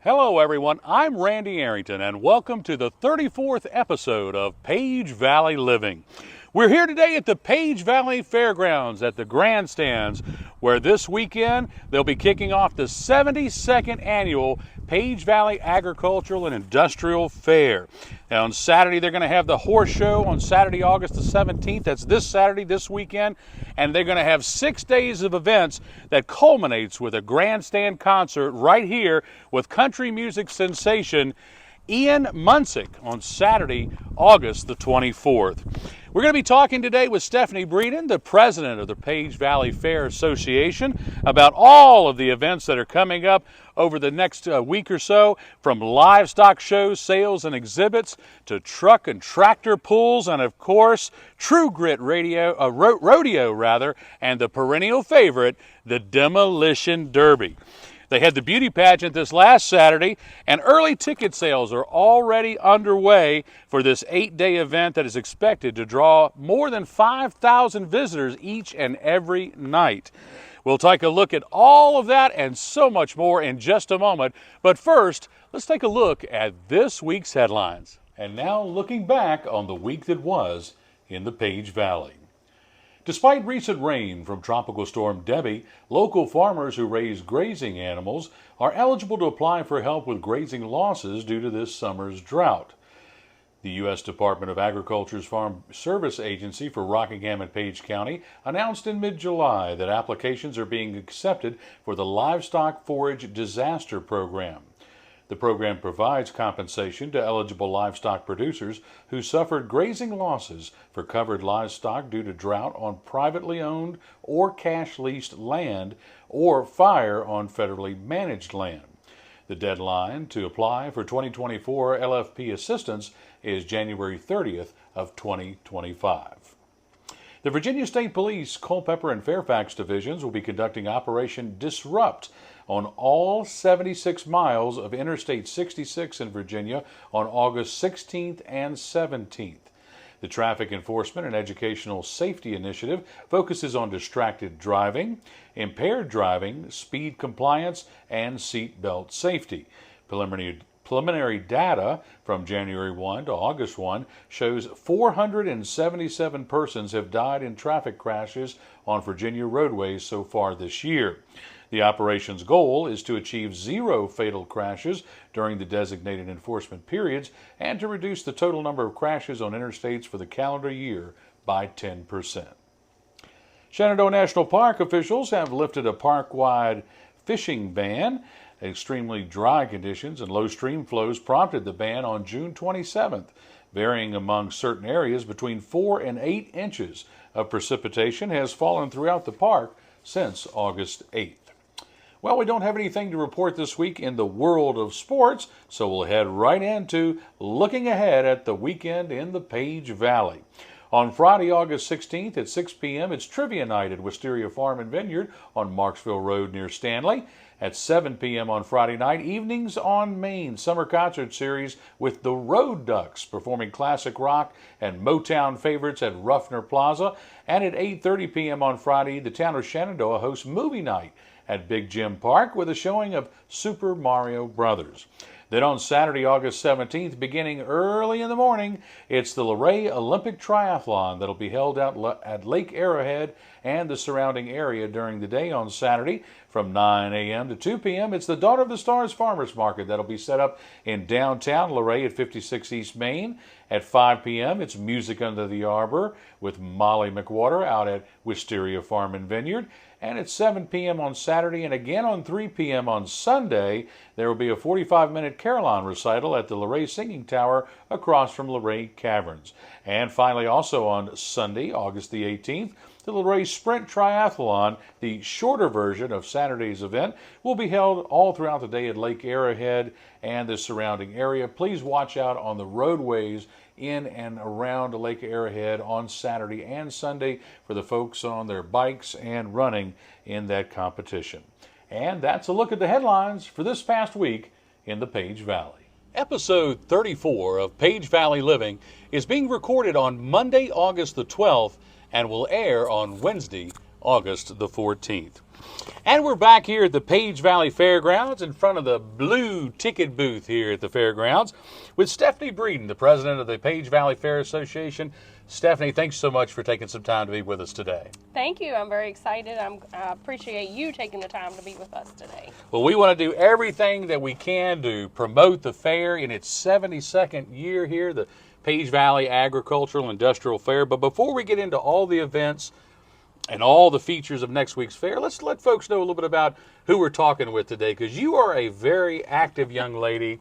Hello everyone, I'm Randy Arrington and welcome to the 34th episode of Page Valley Living. We're here today at the Page Valley Fairgrounds at the grandstands where this weekend they'll be kicking off the 72nd annual Page Valley Agricultural and Industrial Fair. Now on Saturday they're going to have the horse show on Saturday, August the 17th. That's this Saturday, this weekend. And they're going to have 6 days of events that culminates with a grandstand concert right here with country music sensation Ian Munsick on Saturday, August the 24th. We're going to be talking today with Stephanie Breeden, the president of the Page Valley Fair Association, about all of the events that are coming up over the next week or so, from livestock shows, sales, and exhibits to truck and tractor pulls, and of course, True Grit rodeo, and the perennial favorite, the Demolition Derby. They had the beauty pageant this last Saturday, and early ticket sales are already underway for this 8-day event that is expected to draw more than 5,000 visitors each and every night. We'll take a look at all of that and so much more in just a moment. But first, let's take a look at this week's headlines. And now looking back on the week that was in the Page Valley. Despite recent rain from Tropical Storm Debbie, local farmers who raise grazing animals are eligible to apply for help with grazing losses due to this summer's drought. The U.S. Department of Agriculture's Farm Service Agency for Rockingham and Page County announced in mid-July that applications are being accepted for the Livestock Forage Disaster Program. The program provides compensation to eligible livestock producers who suffered grazing losses for covered livestock due to drought on privately owned or cash-leased land or fire on federally managed land. The deadline to apply for 2024 LFP assistance is January 30th of 2025. The Virginia State Police Culpeper and Fairfax divisions will be conducting Operation Disrupt on all 76 miles of Interstate 66 in Virginia on August 16th and 17th. The Traffic Enforcement and Educational Safety Initiative focuses on distracted driving, impaired driving, speed compliance, and seatbelt safety. Preliminary data from January 1 to August 1 shows 477 persons have died in traffic crashes on Virginia roadways so far this year. The operation's goal is to achieve 0 fatal crashes during the designated enforcement periods and to reduce the total number of crashes on interstates for the calendar year by 10%. Shenandoah National Park officials have lifted a park-wide fishing ban. Extremely dry conditions and low stream flows prompted the ban on June 27th, varying among certain areas between 4 and 8 inches of precipitation has fallen throughout the park since August 8th. Well, we don't have anything to report this week in the world of sports, so we'll head right into looking ahead at the weekend in the Page Valley. On Friday, August 16th at 6 p.m., it's Trivia Night at Wisteria Farm and Vineyard on Marksville Road near Stanley. At 7 p.m. on Friday night, Evenings on Main Summer Concert Series with the Road Ducks performing classic rock and Motown favorites at Ruffner Plaza. And at 8:30 p.m. on Friday, the town of Shenandoah hosts Movie Night at Big Jim Park with a showing of Super Mario Brothers. Then on Saturday, August 17th, beginning early in the morning, it's the Luray Olympic Triathlon that'll be held out at Lake Arrowhead and the surrounding area during the day on Saturday. From 9 a.m. to 2 p.m., it's the Daughter of the Stars Farmers Market that'll be set up in downtown Luray at 56 East Main. At 5 p.m., it's Music Under the Arbor with Molly McWater out at Wisteria Farm and Vineyard. And at 7 p.m. on Saturday and again on 3 p.m. on Sunday, there will be a 45-minute carillon recital at the Luray Singing Tower across from Luray Caverns. And finally, also on Sunday, August the 18th, the Luray Sprint Triathlon, the shorter version of Saturday's event, will be held all throughout the day at Lake Arrowhead and the surrounding area. Please watch out on the roadways in and around Lake Arrowhead on Saturday and Sunday for the folks on their bikes and running in that competition. And that's a look at the headlines for this past week in the Page Valley. Episode 34 of Page Valley Living is being recorded on Monday, August the 12th and will air on Wednesday, August the 14th. And we're back here at the Page Valley Fairgrounds in front of the blue ticket booth here at the fairgrounds with Stephanie Breeden, the president of the Page Valley Fair Association. Stephanie, thanks so much for taking some time to be with us today. Thank you. I'm very excited. I appreciate you taking the time to be with us today. Well, we want to do everything that we can to promote the fair in its 72nd year here, the Page Valley Agricultural Industrial Fair. But before we get into all the events and all the features of next week's fair, let's let folks know a little bit about who we're talking with today, because you are a very active young lady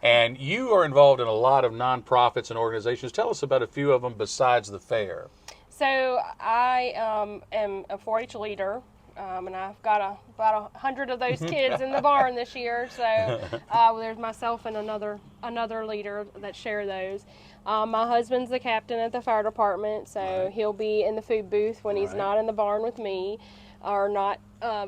and you are involved in a lot of nonprofits and organizations. Tell us about a few of them besides the fair. So I am a 4-H leader, and I've got about 100 of those kids in the barn this year. So there's myself and another leader that share those. My husband's the captain at the fire department, so he'll be in the food booth when he's not in the barn with me, or not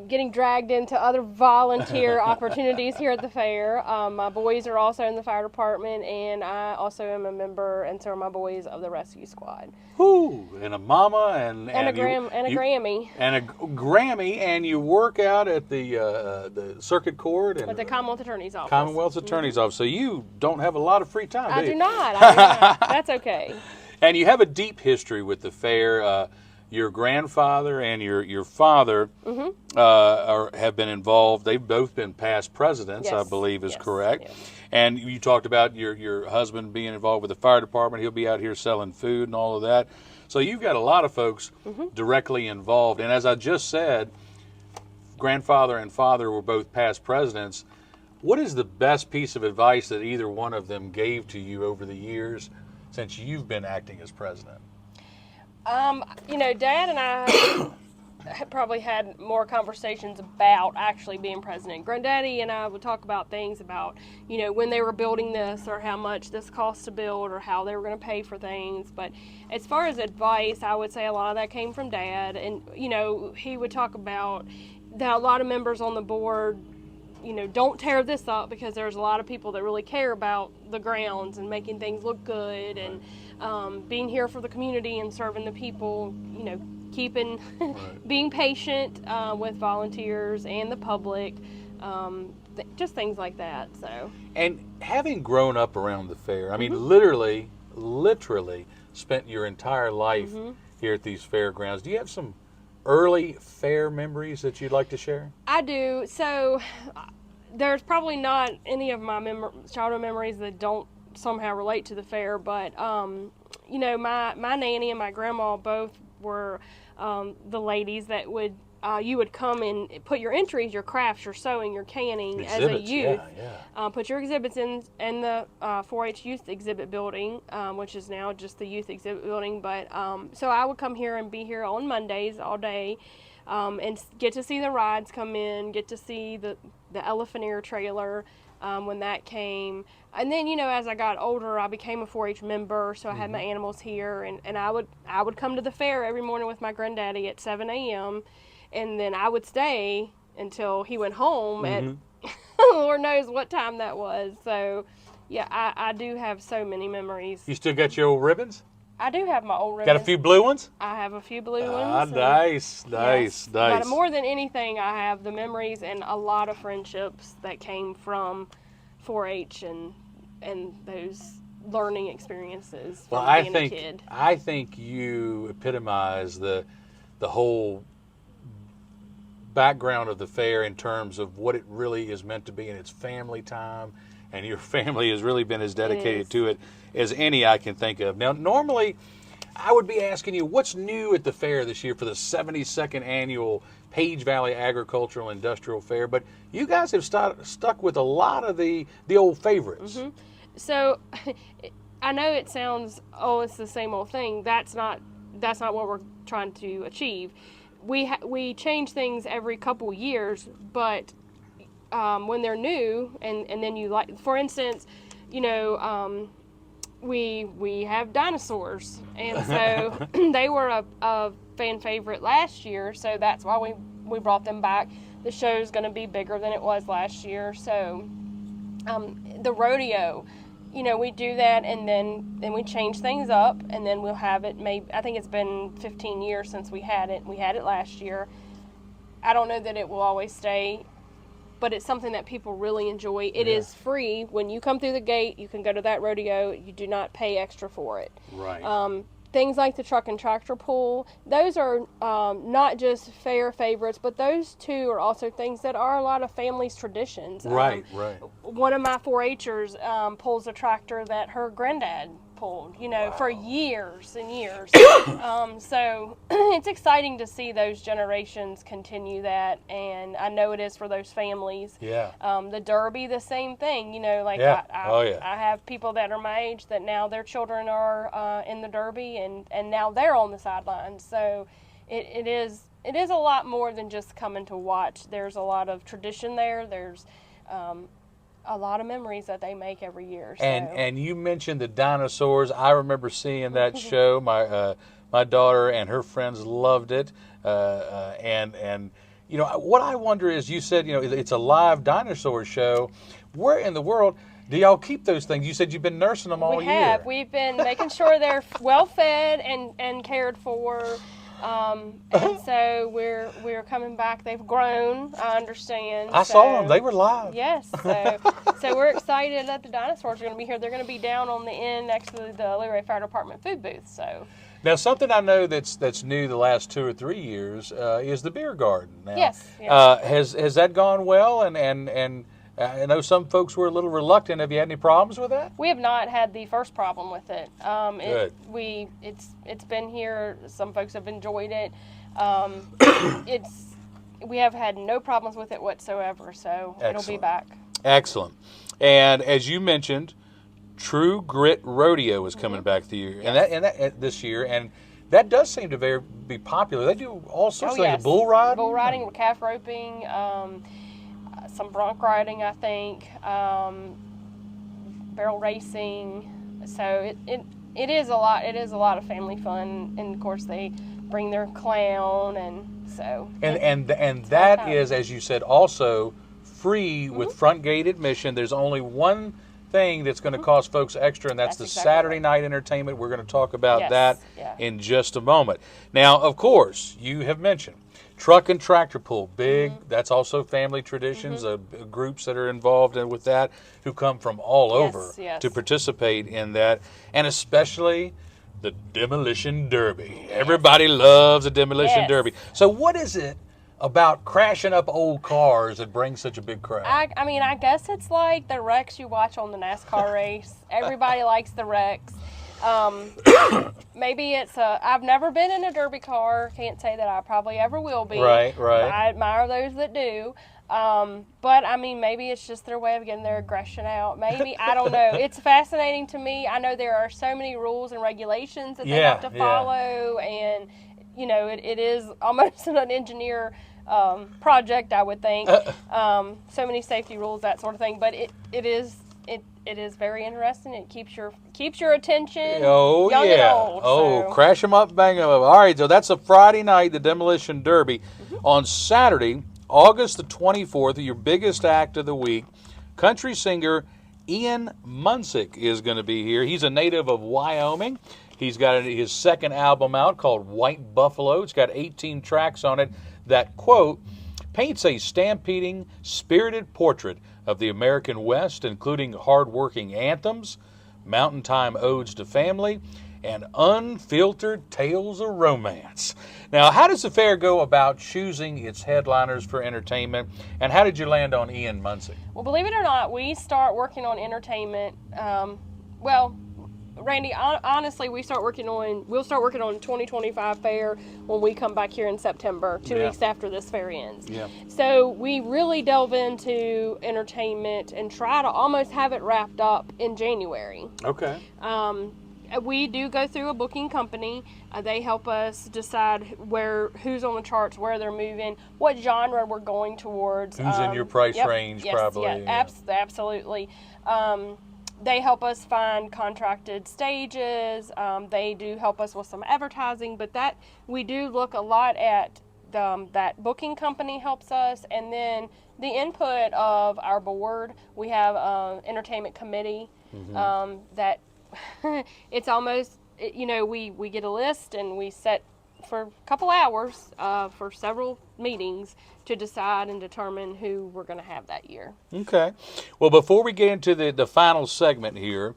getting dragged into other volunteer opportunities here at the fair. My boys are also in the fire department, and I also am a member, and so are my boys, of the rescue squad. Ooh, and a mama and a Grammy. And a Grammy, and you work out at the circuit court and at the Commonwealth Attorney's Office. Commonwealth Attorney's Office. So you don't have a lot of free time, I do you? do not. That's okay. And you have a deep history with the fair. Your grandfather and your father have been involved. They've both been past presidents, yes. I believe is correct. Yes. And you talked about your husband being involved with the fire department. He'll be out here selling food and all of that. So you've got a lot of folks directly involved. And as I just said, grandfather and father were both past presidents. What is the best piece of advice that either one of them gave to you over the years since you've been acting as president? Dad and I have probably had more conversations about actually being president. Granddaddy and I would talk about things about, when they were building this, or how much this cost to build, or how they were going to pay for things. But as far as advice, I would say a lot of that came from Dad. And, he would talk about that a lot of members on the board, don't tear this up, because there's a lot of people that really care about the grounds and making things look good, and being here for the community and serving the people, keeping, being patient with volunteers and the public, just things like that. So. And having grown up around the fair, I mean, literally spent your entire life here at these fairgrounds. Do you have some early fair memories that you'd like to share? I do. So there's probably not any of my childhood memories that don't somehow relate to the fair, but my nanny and my grandma both were the ladies that would you would come and put your entries, your crafts, your sewing, your canning exhibits, as a youth. Yeah. Put your exhibits in the 4-H youth exhibit building, which is now just the youth exhibit building. But so I would come here and be here on Mondays all day, and get to see the rides come in, get to see the Elephantier trailer when that came. And then, as I got older, I became a 4-H member, so I had my animals here, and I would come to the fair every morning with my granddaddy at 7 a.m., and then I would stay until he went home at Lord knows what time that was. So, yeah, I do have so many memories. You still got your old ribbons? I do have my old ribbons. Got a few blue ones? I have a few blue ones. Nice. But more than anything, I have the memories and a lot of friendships that came from 4-H and those learning experiences from being a kid. I think you epitomize the whole background of the fair in terms of what it really is meant to be, and it's family time, and your family has really been as dedicated to it as any I can think of. Now, normally, I would be asking you, what's new at the fair this year for the 72nd annual Page Valley Agricultural Industrial Fair, but you guys have stuck with a lot of the old favorites. So, I know it sounds, it's the same old thing. That's not what we're trying to achieve. We change things every couple years, but when they're new, and then you like, for instance, we have dinosaurs, and so they were a fan favorite last year, so that's why we brought them back. The show's going to be bigger than it was last year, so the rodeo, we do that, and then we change things up, and then we'll have it. I think it's been 15 years since we had it. We had it last year. I don't know that it will always stay, but it's something that people really enjoy. It is free. When you come through the gate, you can go to that rodeo. You do not pay extra for it. Right. Things like the truck and tractor pull, those are not just fair favorites, but those two are also things that are a lot of families' traditions. Right. One of my 4-H'ers pulls a tractor that her granddad pulled, for years and years. So it's exciting to see those generations continue that, and I know it is for those families. Yeah. The Derby, the same thing, like Yeah. I have people that are my age that now their children are in the Derby, and now they're on the sidelines. So it is a lot more than just coming to watch. There's a lot of tradition there. There's a lot of memories that they make every year. So. And you mentioned the dinosaurs. I remember seeing that show. My daughter and her friends loved it. And what I wonder is, you said it's a live dinosaur show. Where in the world do y'all keep those things? You said you've been nursing them all year. We have. We've been making sure they're well fed and cared for. And so we're coming back. They've grown, I understand. I saw them. They were live. Yes. So we're excited that the dinosaurs are going to be here. They're going to be down on the end next to the Luray Fire Department food booth. So. Now, something I know that's new the last 2 or 3 years is the beer garden. Now, yes. Has that gone well? And I know some folks were a little reluctant. Have you had any problems with that? We have not had the first problem with it. Good. It's been here. Some folks have enjoyed it. We have had no problems with it whatsoever. So It'll be back. Excellent. And as you mentioned, True Grit Rodeo is coming back this year, this year, and that does seem to be popular. They do all sorts of things: bull riding, calf roping. Some bronc riding, I think, barrel racing. So it is a lot. It is a lot of family fun, and of course they bring their clown, and so. And that is, as you said, also free with front gate admission. There's only one thing that's going to cost folks extra, and that's the exactly Saturday night entertainment. We're going to talk about that in just a moment. Now, of course, you have mentioned truck and tractor pull, big. That's also family traditions, groups that are involved with that who come from all over to participate in that, and especially the Demolition Derby. Everybody loves a Demolition Derby. So what is it about crashing up old cars that brings such a big crowd? I mean, I guess it's like the wrecks you watch on the NASCAR race. Everybody likes the wrecks. Maybe it's I've never been in a Derby car. Can't say that I probably ever will be. Right. I admire those that do. But I mean, maybe it's just their way of getting their aggression out. Maybe, I don't know. It's fascinating to me. I know there are so many rules and regulations that they have to follow, and it is almost an engineer project, I would think. So many safety rules, that sort of thing. But it is very interesting. It keeps your attention. Oh, young and old. So. Crash them up, bang them up. All right, so that's a Friday night, the Demolition Derby. On Saturday, August the 24th, your biggest act of the week, country singer Ian Munsick is going to be here. He's a native of Wyoming. He's got his second album out called White Buffalo. It's got 18 tracks on it that, quote, paints a stampeding, spirited portrait of the American West, including hard-working anthems, mountain time odes to family, and unfiltered tales of romance. Now, how does the fair go about choosing its headliners for entertainment, and how did you land on Ian Munsick? Well, believe it or not, we start working on entertainment. Randy, honestly, we'll start working on 2025 fair when we come back here in September, 2 weeks after this fair ends. Yeah. So we really delve into entertainment and try to almost have it wrapped up in January. Okay. We do go through a booking company. They help us decide who's on the charts, where they're moving, what genre we're going towards. Who's in your price range, probably. Absolutely. They help us find contracted stages. They do help us with some advertising, but that we do look a lot at that booking company helps us, and then the input of our board. We have an entertainment committee that it's almost, we get a list and we set for a couple hours for several meetings to decide and determine who we're going to have that year. Okay. Well, before we get into the final segment here,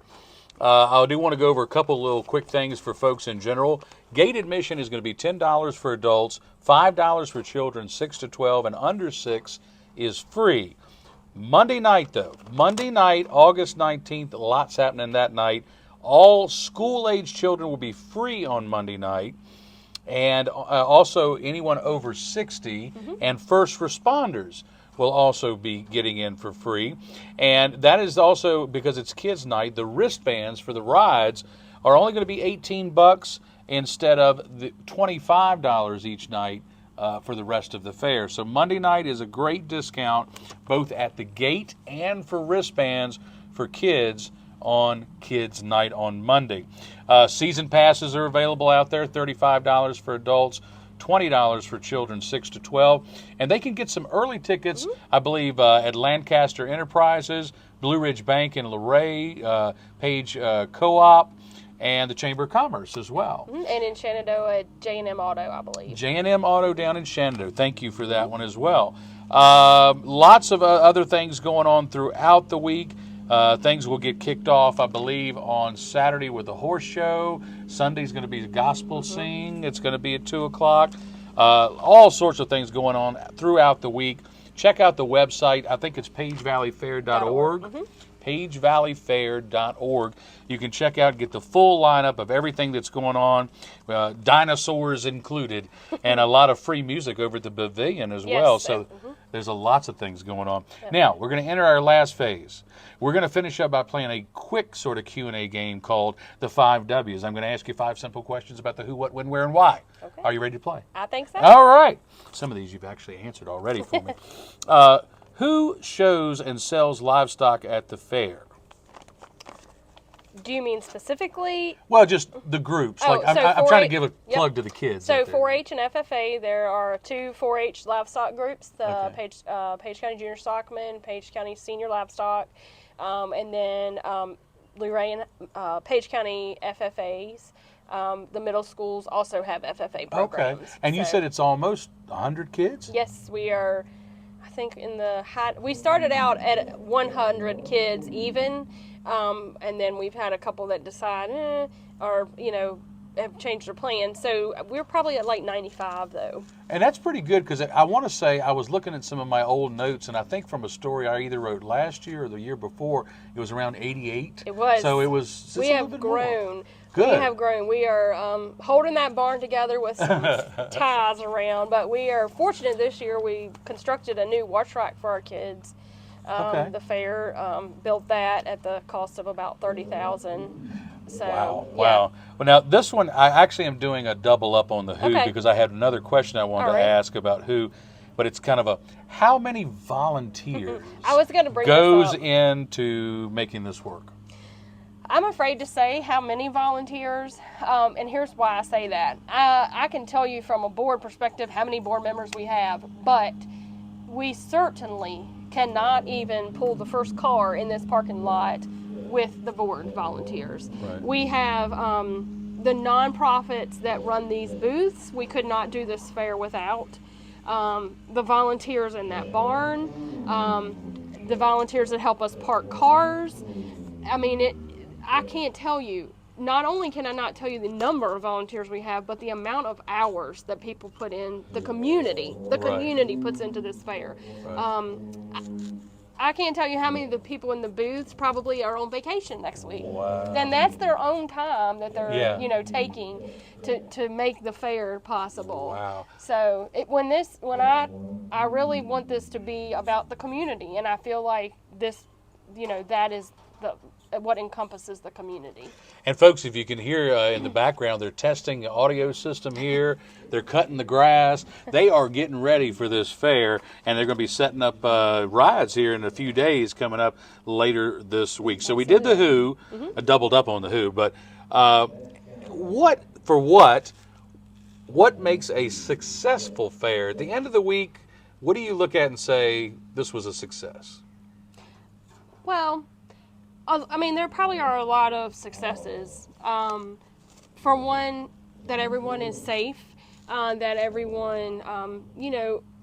I do want to go over a couple little quick things for folks in general. Gate admission is going to be $10 for adults, $5 for children 6 to 12, and under 6 is free. Monday night, though. Monday night, August 19th, lots happening that night. All school-age children will be free on Monday night. And also anyone over 60 and first responders will also be getting in for free. And that is also, because it's kids' night, the wristbands for the rides are only going to be $18 instead of the $25 each night for the rest of the fair. So Monday night is a great discount, both at the gate and for wristbands for kids on Kids Night on Monday. Season passes are available out there, $35 for adults, $20 for children 6 to 12. And they can get some early tickets, I believe, at Lancaster Enterprises, Blue Ridge Bank in Luray, Page Co-op, and the Chamber of Commerce as well. And in Shenandoah at J&M Auto, I believe. J&M Auto down in Shenandoah. Thank you for that one as well. Lots of other things going on throughout the week. Things will get kicked off, I believe, on Saturday with the horse show. Sunday's going to be the gospel sing. It's going to be at 2 o'clock. All sorts of things going on throughout the week. Check out the website. I think it's pagevalleyfair.org. pagevalleyfair.org. You can check out and get the full lineup of everything that's going on, dinosaurs included, and a lot of free music over at the pavilion as well. So there's lots of things going on. Now, we're going to enter our last phase. We're going to finish up by playing a quick sort of Q&A game called the 5 W's. I'm going to ask you 5 simple questions about the who, what, when, where, and why. Okay. Are you ready to play? I think so. All right. Some of these you've actually answered already for me. Who shows and sells livestock at the fair? Do you mean specifically? Well, just the groups. Oh, like I'm trying to give a plug to the kids. So 4-H and FFA, there are 2 4-H livestock groups: the Page County Junior Stockman, Page County Senior Livestock, and then Luray and Page County FFAs. The middle schools also have FFA programs. Okay, and you said it's almost 100 kids? Yes, we are. I think in the we started out at 100 kids even. And then we've had a couple that decide, or, have changed their plan. So we're probably at like 95, though. And that's pretty good, because I want to say I was looking at some of my old notes, and I think from a story I either wrote last year or the year before, it was around 88. It was. So it was. We have grown. Good. We have grown. We are holding that barn together with some ties around, but we are fortunate this year. We constructed a new wash rack for our kids. The fair built that at the cost of about $30,000. So, wow. Yeah. Wow. Well, now this one, I actually am doing a double up on the who, because I had another question I wanted to ask about who, but it's kind of how many volunteers I was going to bring goes this up. into making this work? I'm afraid to say how many volunteers, and here's why I say that. I can tell you from a board perspective how many board members we have, but we certainly cannot even pull the first car in this parking lot with the board volunteers. Right. We have the nonprofits that run these booths. We could not do this fair without the volunteers in that barn, the volunteers that help us park cars. I mean, I can't tell you. Not only can I not tell you the number of volunteers we have, but the amount of hours that people put in, the community puts into this fair. Right. I can't tell you how many of the people in the booths probably are on vacation next week. Wow. And that's their own time that they're taking to make the fair possible. Wow. So I really want this to be about the community, and I feel like this, that is what encompasses the community. And folks, if you can hear in the background, they're testing the audio system here. They're cutting the grass. They are getting ready for this fair, and they're going to be setting up rides here in a few days coming up later this week. So we did the who, doubled up on the who, but what makes a successful fair? At the end of the week, what do you look at and say, this was a success? Well, I mean, there probably are a lot of successes. For one, that everyone is safe. that everyone,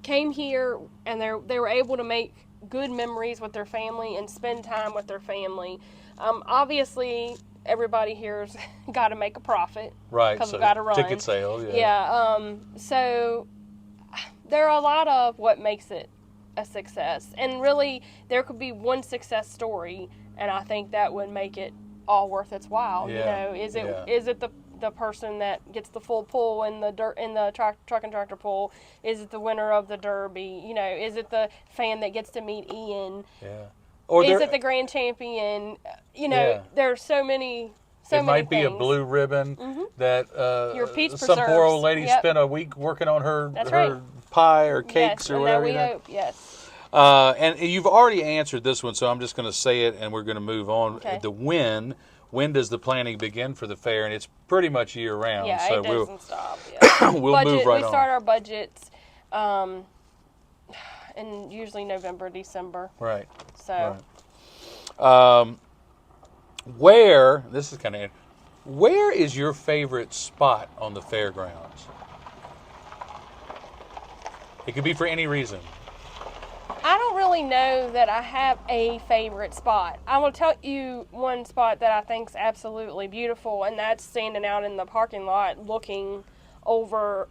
came here and they were able to make good memories with their family and spend time with their family. Obviously, everybody here's got to make a profit. Right. Because So we've got to run. ticket sale. Yeah. Yeah. So there are a lot of what makes it a success. And really, there could be one success story, and I think that would make it all worth its while. Yeah. Is it the person that gets the full pull in the truck and tractor pull? Is it the winner of the Derby? Is it the fan that gets to meet Ian? Yeah. Or is it the grand champion? There's so many. It might be a blue ribbon that Your peach some poor preserves. old lady Yep. spent a week working on her That's her right. pie or cakes Yes, or and whatever. that we hope. Yes. And you've already answered this one, so I'm just going to say it, and we're going to move on. Okay. The when does the planning begin for the fair? And it's pretty much year round. Yeah, so it doesn't stop. Yeah. we'll move right on. We start our budgets in usually November, December. Right. So. Right. Where is your favorite spot on the fairgrounds? It could be for any reason. I don't really know that I have a favorite spot. I will tell you one spot that I think is absolutely beautiful, and that's standing out in the parking lot looking over,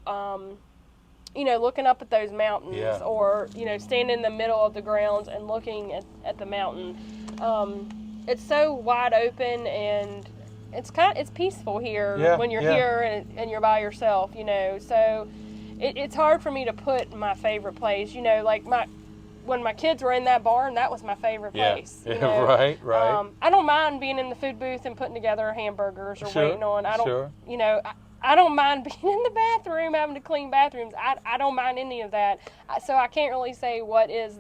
looking up at those mountains, Yeah. or, standing in the middle of the grounds and looking at the mountain. It's so wide open, and it's peaceful here when you're here and you're by yourself, so it's hard for me to put my favorite place, when my kids were in that barn, that was my favorite place. Right. I don't mind being in the food booth and putting together hamburgers or waiting on. I don't mind being in the bathroom, having to clean bathrooms. I don't mind any of that. So I can't really say what is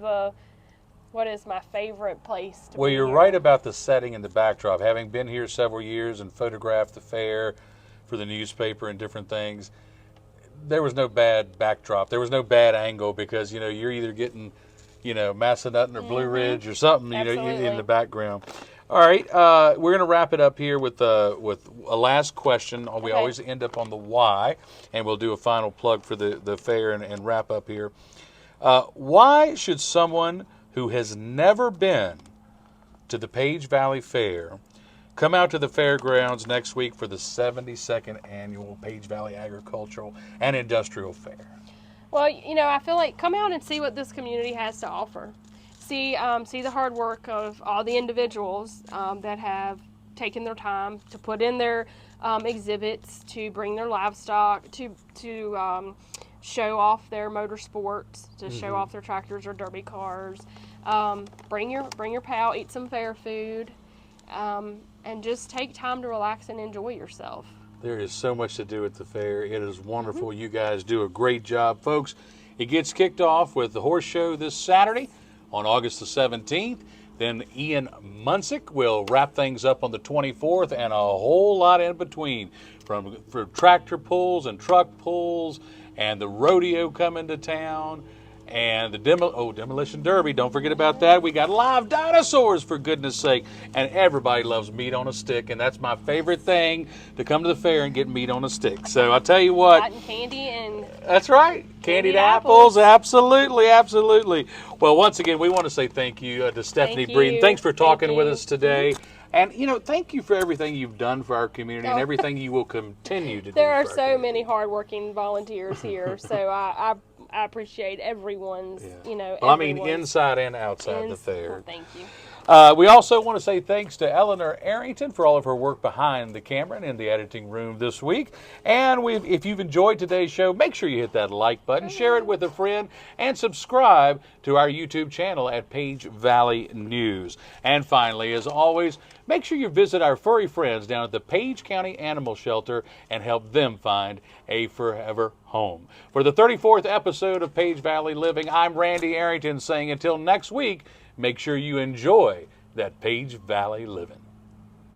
my favorite place to Well, be you're here. right about the setting and the backdrop. Having been here several years and photographed the fair for the newspaper and different things, there was no bad backdrop. There was no bad angle because, you're either getting, Massanutten or Blue Ridge or something, in the background. All right, we're going to wrap it up here with a last question. We always end up on the why, and we'll do a final plug for the fair and wrap up here. Why should someone who has never been to the Page Valley Fair come out to the fairgrounds next week for the 72nd annual Page Valley Agricultural and Industrial Fair? Well, I feel like come out and see what this community has to offer. See the hard work of all the individuals that have taken their time to put in their exhibits, to bring their livestock, to show off their motorsports, to show off their tractors or derby cars. Bring your pal, eat some fair food, and just take time to relax and enjoy yourself. There is so much to do at the fair. It is wonderful. You guys do a great job, folks. It gets kicked off with the horse show this Saturday on August the 17th. Then Ian Munsick will wrap things up on the 24th, and a whole lot in between, from tractor pulls and truck pulls, and the rodeo coming to town, and the Demolition Derby. Don't forget about that. We got live dinosaurs, for goodness sake. And everybody loves meat on a stick, and that's my favorite thing, to come to the fair and get meat on a stick. So I'll tell you what. Cotton candy and... That's right. Candied apples. Absolutely. Well, once again, we want to say thank you to Stephanie Breeden. Thanks for talking with us today. And, thank you for everything you've done for our community and everything you will continue to do. There are so many hardworking volunteers here, so I appreciate everyone's, Well, I mean, inside and outside the fair. Well, thank you. We also want to say thanks to Eleanor Arrington for all of her work behind the camera and in the editing room this week. And if you've enjoyed today's show, make sure you hit that like button, share it with a friend, and subscribe to our YouTube channel at Page Valley News. And finally, as always, make sure you visit our furry friends down at the Page County Animal Shelter and help them find a forever home. For the 34th episode of Page Valley Living, I'm Randy Arrington saying until next week, make sure you enjoy that Page Valley living.